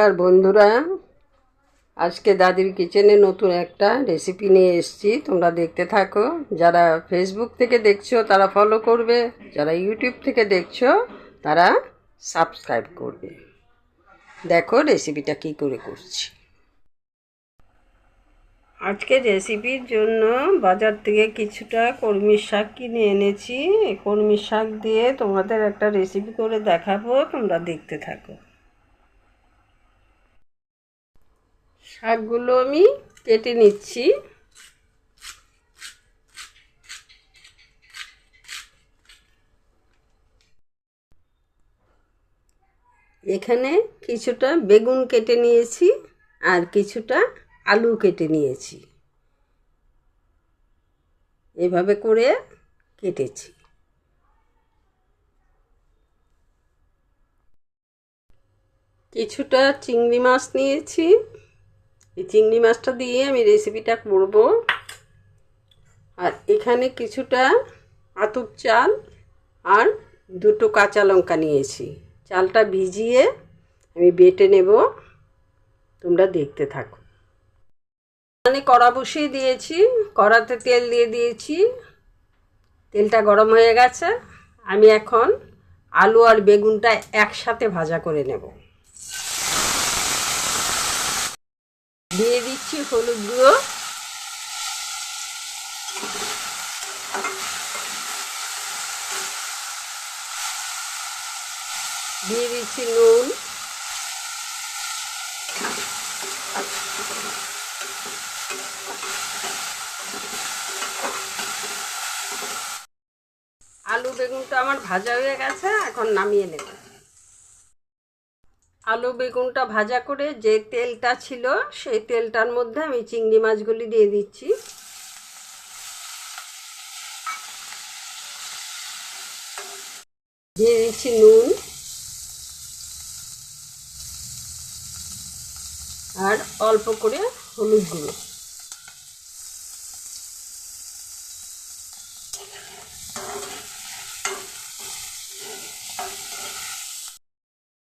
নমস্কার বন্ধুরা, আজকে দাদির কিচেনে নতুন একটা রেসিপি নিয়ে এসেছি। তোমরা দেখতে থাকো। যারা ফেসবুক থেকে দেখছো তারা ফলো করবে, যারা ইউটিউব থেকে দেখছো তারা সাবস্ক্রাইব করবে। দেখো রেসিপিটা কি করে করছি। আজকে রেসিপির জন্য বাজার থেকে কিছুটা কলমির শাক কিনে এনেছি। এই কলমির শাক দিয়ে তোমাদের একটা রেসিপি করে দেখাবো, তোমরা দেখতে থাকো। শাকগুলো আমি কেটে নিচ্ছি। এখানে কিছুটা বেগুন কেটে নিয়েছি আর কিছুটা আলু কেটে নিয়েছি, এভাবে করে কেটেছি। কিছুটা চিংড়ি মাছ নিয়েছি, এই চিংড়ি মাছটা দিয়ে আমি রেসিপিটা করব। আর এখানে কিছুটা আতপ চাল আর দুটো কাঁচা লঙ্কা নিয়েছি। চালটা ভিজিয়ে আমি বেটে নেব, তোমরা দেখতে থাকো। এখানে কড়া বসিয়ে দিয়েছি, কড়াতে তেল দিয়ে দিয়েছি। তেলটা গরম হয়ে গেছে। আমি এখন আলু আর বেগুনটা একসাথে ভাজা করে নেব। দিয়ে দিচ্ছি হলুদ গুঁড়ো, দিয়ে দিচ্ছি নুন, আলু বেগুনটা আমার ভাজা হয়ে গেছে, এখন নামিয়ে নেব। আলু বেগুনটা ভাজা করে যে তেলটা ছিল সেই তেলটার মধ্যে আমি চিংড়ি মাছগুলি দিয়ে দিচ্ছি। দিয়ে দিচ্ছি নুন আর অল্প করে হলুদ গুঁড়ো।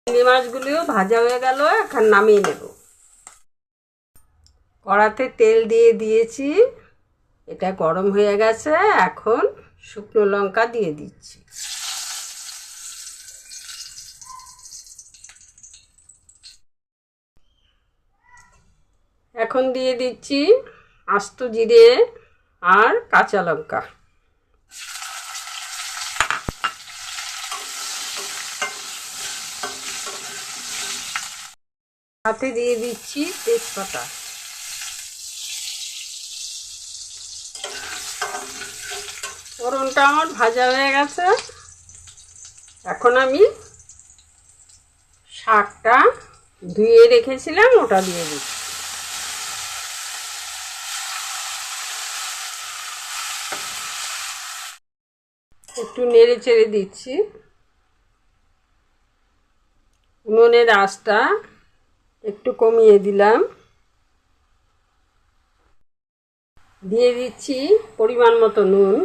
চিংড়ি মাছগুলিও ভাজা হয়ে গেল, এখন নামিয়ে নেব। কড়াতে তেল দিয়ে দিয়েছি, এটা গরম হয়ে গেছে। এখন শুকনো লঙ্কা দিয়ে দিচ্ছি। এখন দিয়ে দিচ্ছি আস্ত জিরে আর কাঁচা লঙ্কা। সাথে দিয়ে দিচ্ছি তেজপাতা। ফোড়নটা আমার ভাজা হয়ে গেছে। এখন আমি শাকটা ধুয়ে রেখেছিলাম ওটা দিয়ে দিচ্ছি। একটু নেড়ে চেড়ে দিচ্ছি। উনুনের আঁচটা একটু কমিয়ে দিলাম। দিয়ে দিচ্ছি পরিমাণ মতো নুন,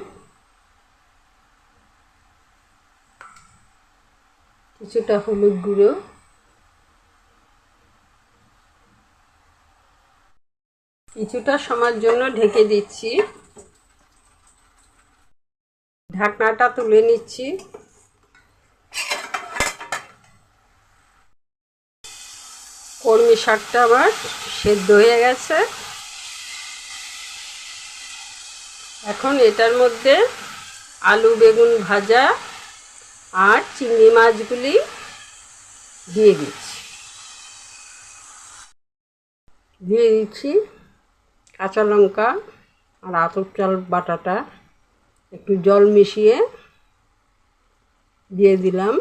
কিছুটা হলুদ গুঁড়ো, কিছুটা সময়ের জন্য ঢেকে দিচ্ছি। ঢাকনাটা তুলে নিচ্ছি। কলমি শাকটা আবার সেদ্ধ হয়ে গেছে। এখন এটার মধ্যে আলু বেগুন ভাজা আর চিংড়ি মাছগুলি দিয়ে দিচ্ছি। দিয়ে দিচ্ছি কাঁচা লঙ্কা আর আতপ চাল বাটাটা, একটু জল মিশিয়ে দিয়ে দিলাম।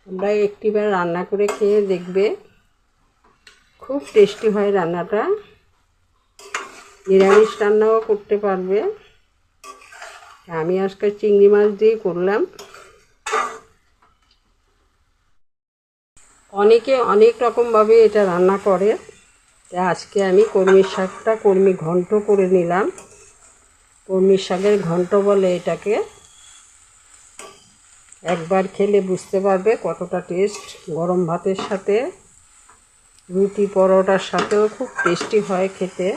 তোমরা একটিবার রান্না করে খেয়ে দেখবে, খুব টেস্টি হয় রান্নাটা। নিরামিষ রান্নাও করতে পারবে। আমি আজকে চিংড়ি মাছ দিয়ে করলাম। অনেকে অনেক রকমভাবে এটা রান্না করে, তাই আজকে আমি কলমি শাকটা কলমি ঘন্ট করে নিলাম। কলমি শাকের ঘন্ট বলে এটাকে। একবার খেলে বুঝতে পারবে কতটা টেস্ট। গরম ভাতের সাথে, রুটি পরোটার সাথেও খুব টেস্টি হয় খেতে।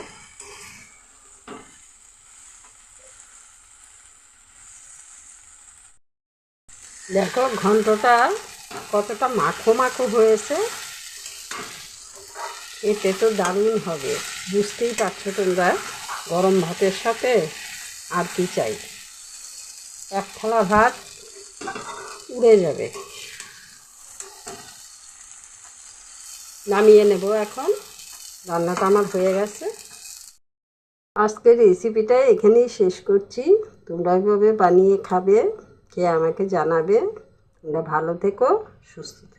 দেখো ঘন্টটা কতটা মাখো মাখো হয়েছে, এতে তো দারুণ হবে। বুঝতেই পারছো তোমরা, গরম ভাতের সাথে আর কি চাই। এক থালা ভাত উড়ে যাবে। নামিয়ে নেব এখন, রান্নাটা আমার হয়ে গেছে। আজকের রেসিপিটা এখানেই শেষ করছি। তোমরা এভাবে বানিয়ে খাবে, খেয়ে আমাকে জানাবে। তোমরা ভালো থেকো, সুস্থ থেকো।